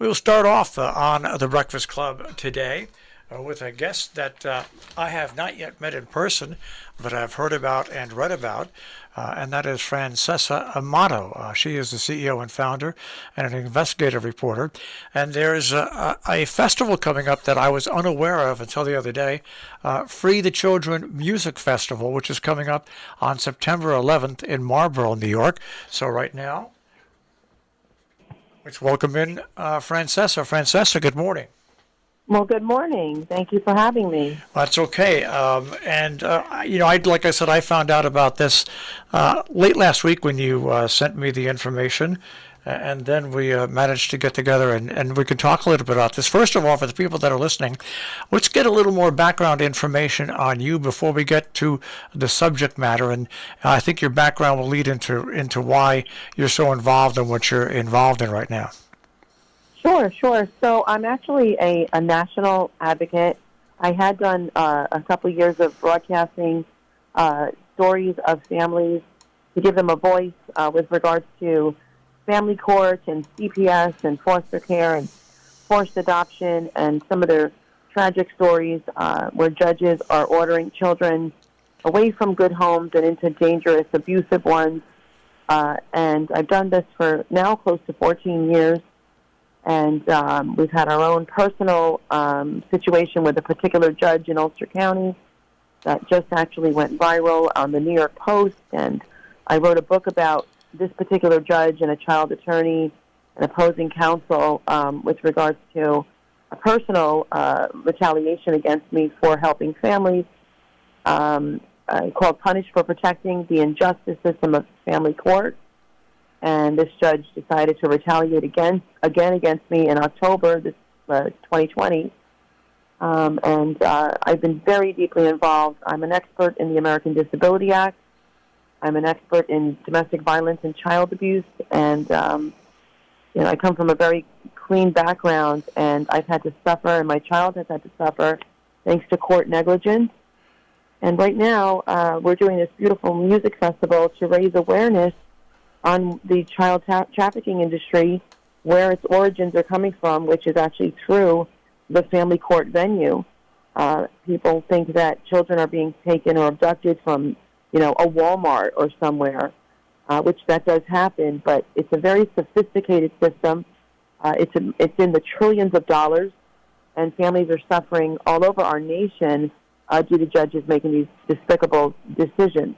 We'll start off on the Breakfast Club today with a guest that I have not yet met in person, but I've heard about and read about, and that is Francesca Amato. She is the CEO and founder and an investigative reporter. And there's a festival coming up that I was unaware of until the other day, Free the Children Music Festival, which is coming up on September 11th in Marlboro, New York. So right now, let's welcome in Francesa. Francesa, good morning. Well, good morning. Thank you for having me. That's okay. Like I said, I found out about this late last week when you sent me the information, and then we managed to get together and we can talk a little bit about this. First of all, for the people that are listening, let's get a little more background information on you before we get to the subject matter. And I think your background will lead into why you're so involved in what you're involved in right now. Sure. So I'm actually a national advocate. I had done a couple of years of broadcasting stories of families to give them a voice with regards to family court and CPS and foster care and forced adoption and some of their tragic stories where judges are ordering children away from good homes and into dangerous, abusive ones. And I've done this for now close to 14 years. And we've had our own personal situation with a particular judge in Ulster County that just actually went viral on the New York Post. And I wrote a book about this particular judge and a child attorney and opposing counsel with regards to a personal retaliation against me for helping families called Punish for Protecting the Injustice System of Family Court. And this judge decided to retaliate again against me in October 2020. I've been very deeply involved. I'm an expert in the American Disability Act. I'm an expert in domestic violence and child abuse. And, I come from a very clean background, and I've had to suffer, and my child has had to suffer, thanks to court negligence. And right now, we're doing this beautiful music festival to raise awareness on the child trafficking industry, where its origins are coming from, which is actually through the family court venue. People think that children are being taken or abducted from, a Walmart or somewhere, which that does happen, but it's a very sophisticated system. It's in the trillions of dollars, and families are suffering all over our nation due to judges making these despicable decisions.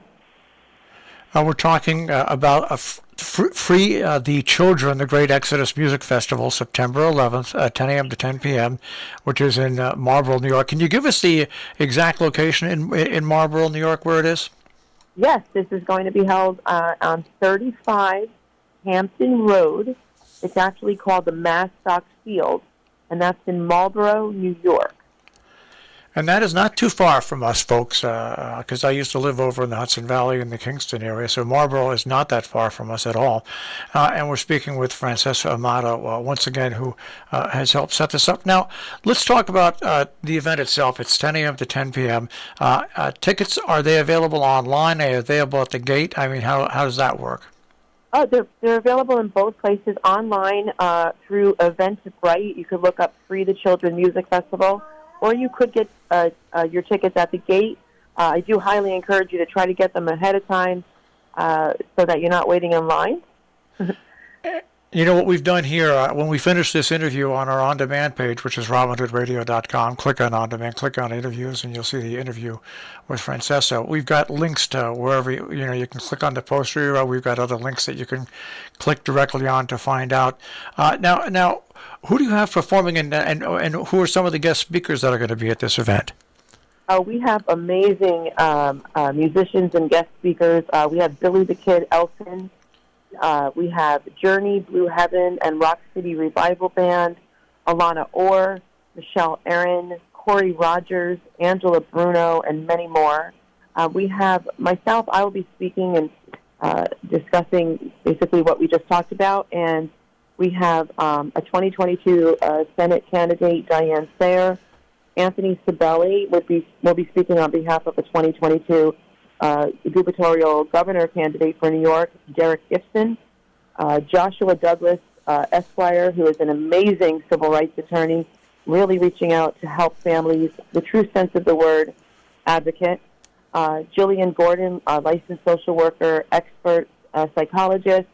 We're talking about Free the Children, the Great Exodus Music Festival, September 11th, 10 a.m. to 10 p.m., which is in Marlboro, New York. Can you give us the exact location in Marlboro, New York, where it is? Yes, this is going to be held on 35 Hampton Road. It's actually called the Masstock Field, and that's in Marlboro, New York. And that is not too far from us, folks, because I used to live over in the Hudson Valley in the Kingston area, so Marlboro is not that far from us at all. And we're speaking with Francesca Amato, once again, who has helped set this up. Now, let's talk about the event itself. It's 10 a.m. to 10 p.m. Tickets, are they available online? Are they available at the gate? I mean, how does that work? Oh, they're available in both places, online through Eventbrite. You could look up Free the Children Music Festival, or you could get your tickets at the gate. I do highly encourage you to try to get them ahead of time so that you're not waiting in line. You know what we've done here, when we finish this interview on our on-demand page, which is robinhoodradio.com, click on on-demand, click on interviews, and you'll see the interview with Francesa. We've got links to wherever, you can click on the poster. We've got other links that you can click directly on to find out. Now, who do you have performing, and who are some of the guest speakers that are going to be at this event? We have amazing musicians and guest speakers. We have Billy the Kid Elson. We have Journey, Blue Heaven, and Rock City Revival Band, Alana Orr, Michelle Aaron, Corey Rogers, Angela Bruno, and many more. We have myself, I will be speaking and discussing basically what we just talked about, and we have a 2022 Senate candidate, Diane Sayre. Anthony Sabelli will be speaking on behalf of the 2022 gubernatorial governor candidate for New York, Derek Gibson. Joshua Douglas Esquire, who is an amazing civil rights attorney, really reaching out to help families, the true sense of the word, advocate. Jillian Gordon, a licensed social worker, expert psychologist.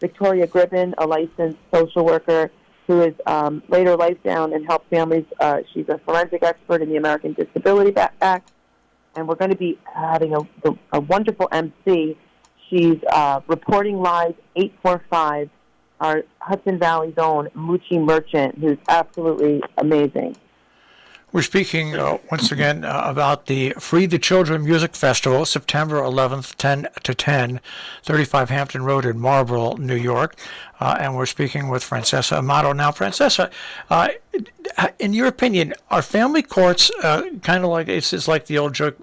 Victoria Gribben, a licensed social worker who has laid her life down and helped families. She's a forensic expert in the American Disability Act. And we're going to be having a wonderful MC. She's reporting live 845, our Hudson Valley's own Moochie Merchant, who's absolutely amazing. We're speaking once again about the Free the Children Music Festival, September 11th, 10 to 10, 35 Hampton Road in Marlboro, New York. And we're speaking with Francesca Amato. Now, Francesca, in your opinion, are family courts kind of like, it's like the old joke,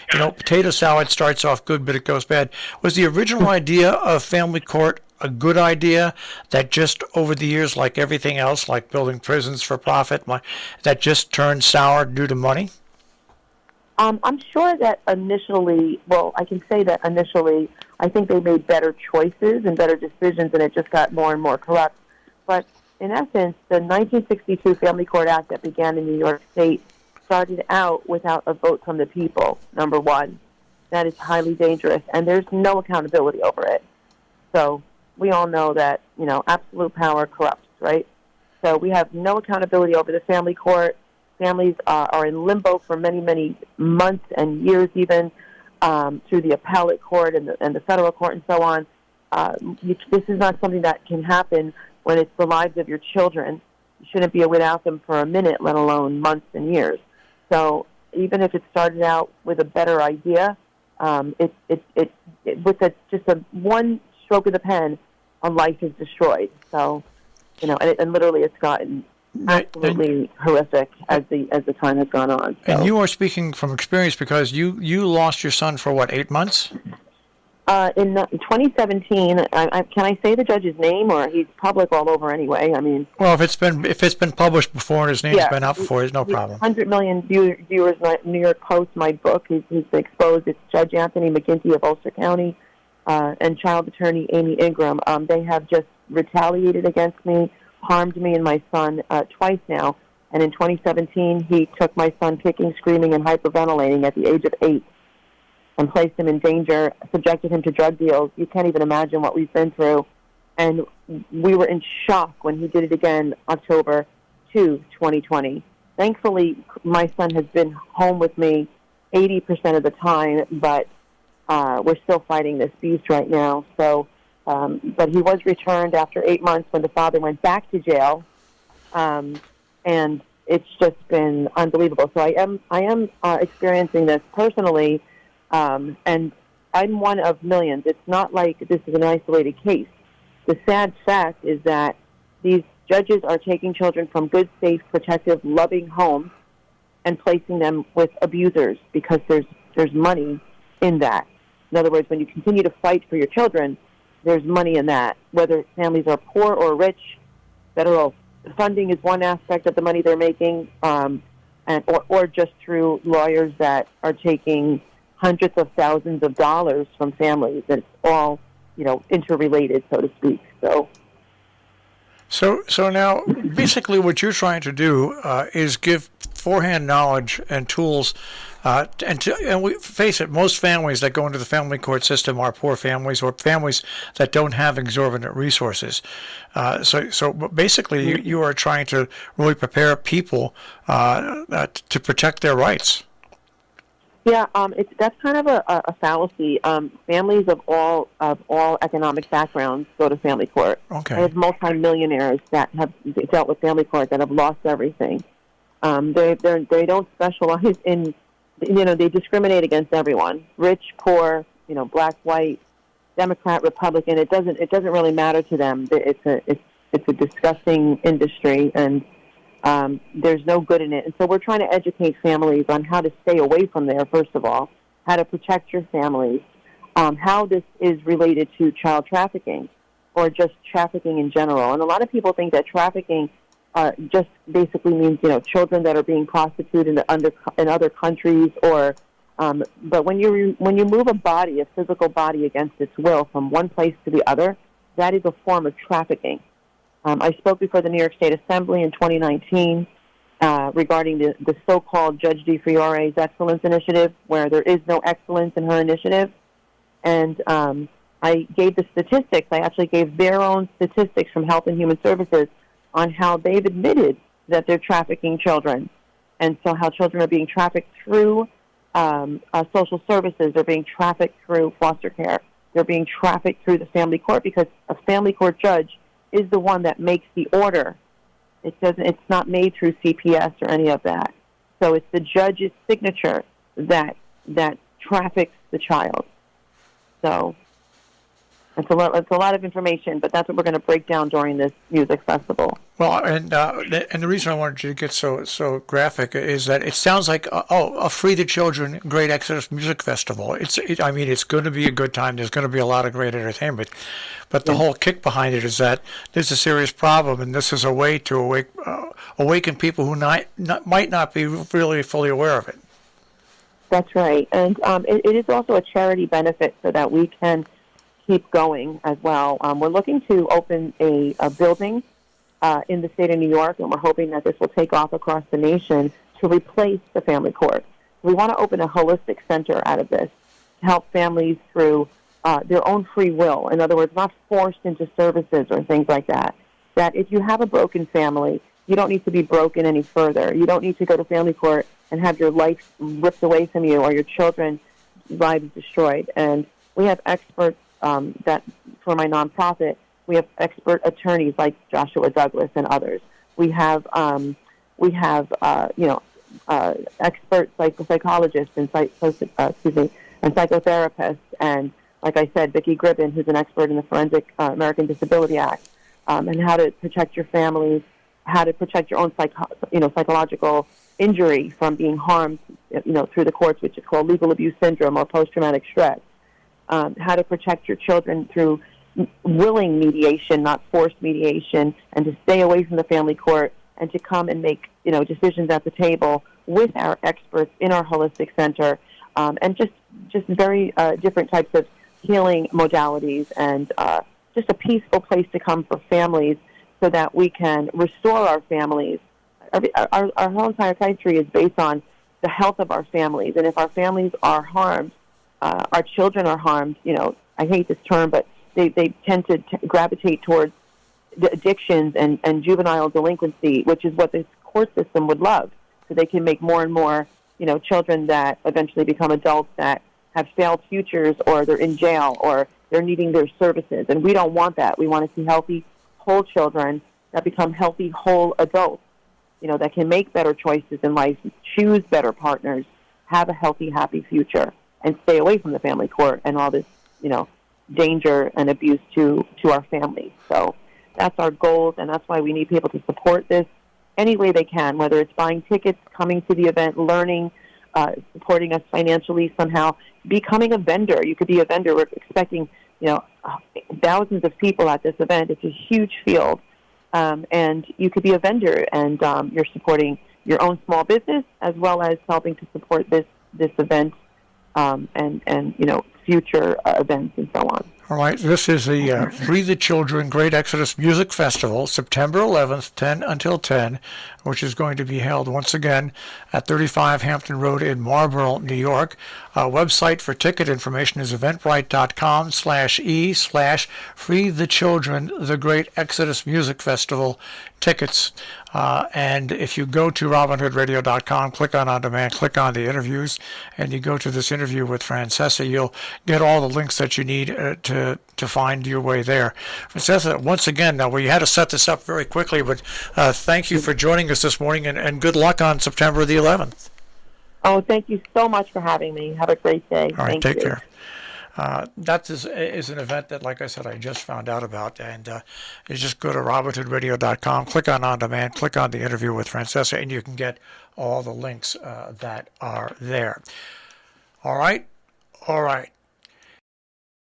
potato salad starts off good, but it goes bad. Was the original idea of family court a good idea that just over the years, like everything else, like building prisons for profit, that just turned sour due to money? I'm sure that initially, I can say that initially, I think they made better choices and better decisions, and it just got more and more corrupt. But in essence, the 1962 Family Court Act that began in New York State started out without a vote from the people, number one. That is highly dangerous, and there's no accountability over it. So we all know that, absolute power corrupts, right? So we have no accountability over the family court. Families are in limbo for many, many months and years even through the appellate court and the federal court and so on. This is not something that can happen when it's the lives of your children. You shouldn't be without them for a minute, let alone months and years. So even if it started out with a better idea, just a one stroke of the pen, a life is destroyed. So, and literally it's gotten absolutely horrific as the time has gone on. So. And you are speaking from experience because you lost your son for what, 8 months? In 2017, can I say the judge's name, or he's public all over anyway? I mean, well, if it's been published before and his name's been out before, there's no problem. 100 million viewers. New York Post, my book. He's been exposed. It's Judge Anthony McGinty of Ulster County and child attorney Amy Ingram. They have just retaliated against me, harmed me and my son twice now. And in 2017, he took my son kicking, screaming, and hyperventilating at the age of 8. And placed him in danger, subjected him to drug deals. You can't even imagine what we've been through. And we were in shock when he did it again October 2, 2020. Thankfully, my son has been home with me 80% of the time, but we're still fighting this beast right now. So, but he was returned after 8 months when the father went back to jail. And it's just been unbelievable. So I am experiencing this personally. And I'm one of millions. It's not like this is an isolated case. The sad fact is that these judges are taking children from good, safe, protective, loving homes and placing them with abusers because there's money in that. In other words, when you continue to fight for your children, there's money in that. Whether families are poor or rich, federal funding is one aspect of the money they're making, or just through lawyers that are taking hundreds of thousands of dollars from families. It's all, interrelated, so to speak. So now, basically, what you're trying to do is give forehand knowledge and tools, and we face it. Most families that go into the family court system are poor families or families that don't have exorbitant resources. So basically, you are trying to really prepare people to protect their rights. Yeah, that's kind of a fallacy. Families of all economic backgrounds go to family court. Okay. I have multimillionaires that have dealt with family court that have lost everything. They don't specialize in, they discriminate against everyone, rich, poor, black, white, Democrat, Republican. It doesn't really matter to them. It's a disgusting industry, and there's no good in it. And so we're trying to educate families on how to stay away from there, first of all, how to protect your families, how this is related to child trafficking or just trafficking in general. And a lot of people think that trafficking just basically means, children that are being prostituted in other countries but when you move a physical body against its will from one place to the other, that is a form of trafficking. I spoke before the New York State Assembly in 2019 regarding the so-called Judge DiFiore's Excellence Initiative, where there is no excellence in her initiative. And I gave the statistics. I actually gave their own statistics from Health and Human Services on how they've admitted that they're trafficking children. And so how children are being trafficked through social services, they're being trafficked through foster care, they're being trafficked through the family court, because a family court judge is the one that makes the order. It's not made through CPS or any of that. So it's the judge's signature that traffics the child. So it's a lot of information, but that's what we're going to break down during this music festival. Well, and the reason I wanted you to get so graphic is that it sounds like a Free the Children Great Exodus Music Festival. It's going to be a good time. There's going to be a lot of great entertainment, but the whole kick behind it is that there's a serious problem, and this is a way to awaken people who might not be really fully aware of it. That's right, and it is also a charity benefit so that we can keep going as well. We're looking to open a building in the state of New York, and we're hoping that this will take off across the nation to replace the family court. We want to open a holistic center out of this to help families through their own free will. In other words, not forced into services or things like that. That if you have a broken family, you don't need to be broken any further. You don't need to go to family court and have your life ripped away from you or your children's lives destroyed. And we have experts that for my nonprofit, we have expert attorneys like Joshua Douglas and others. We have expert psychologists and psychotherapists, and like I said, Vicki Gribben, who's an expert in the Forensic American Disability Act, and how to protect your families, how to protect your own psychological injury from being harmed, through the courts, which is called legal abuse syndrome or post-traumatic stress. How to protect your children through willing mediation, not forced mediation, and to stay away from the family court and to come and make decisions at the table with our experts in our holistic center, and just very different types of healing modalities, and just a peaceful place to come for families so that we can restore our families. Our whole entire country is based on the health of our families, and if our families are harmed, our children are harmed. I hate this term, but they tend to gravitate towards the addictions and juvenile delinquency, which is what the court system would love. So they can make more and more, children that eventually become adults that have failed futures, or they're in jail, or they're needing their services. And we don't want that. We want to see healthy, whole children that become healthy, whole adults, that can make better choices in life, choose better partners, have a healthy, happy future, and stay away from the family court and all this, danger and abuse to our families. So that's our goals, and that's why we need people to support this any way they can, whether it's buying tickets, coming to the event, learning, supporting us financially somehow, becoming a vendor. You could be a vendor. We're expecting, thousands of people at this event. It's a huge field, and you could be a vendor, and you're supporting your own small business as well as helping to support this event, and future events and so on. All right, this is the Free the Children Great Exodus Music Festival, September 11th, 10 until 10, which is going to be held once again at 35 Hampton Road in Marlboro, New York. Website for ticket information is eventbrite.com/e/Free the Children the Great Exodus Music Festival tickets. And if you go to robinhoodradio.com, click on demand, click on the interviews, and you go to this interview with Francesa, you'll get all the links that you need to find your way there. Francesa, once again, now we had to set this up very quickly, but thank you for joining us this morning, and good luck on September the 11th. Oh, thank you so much for having me. Have a great day. All right, Thank take you. care. That is an event that, like I said, I just found out about, and you just go to robinhoodradio.com, click on demand, click on the interview with Francesa, and you can get all the links that are there. All right.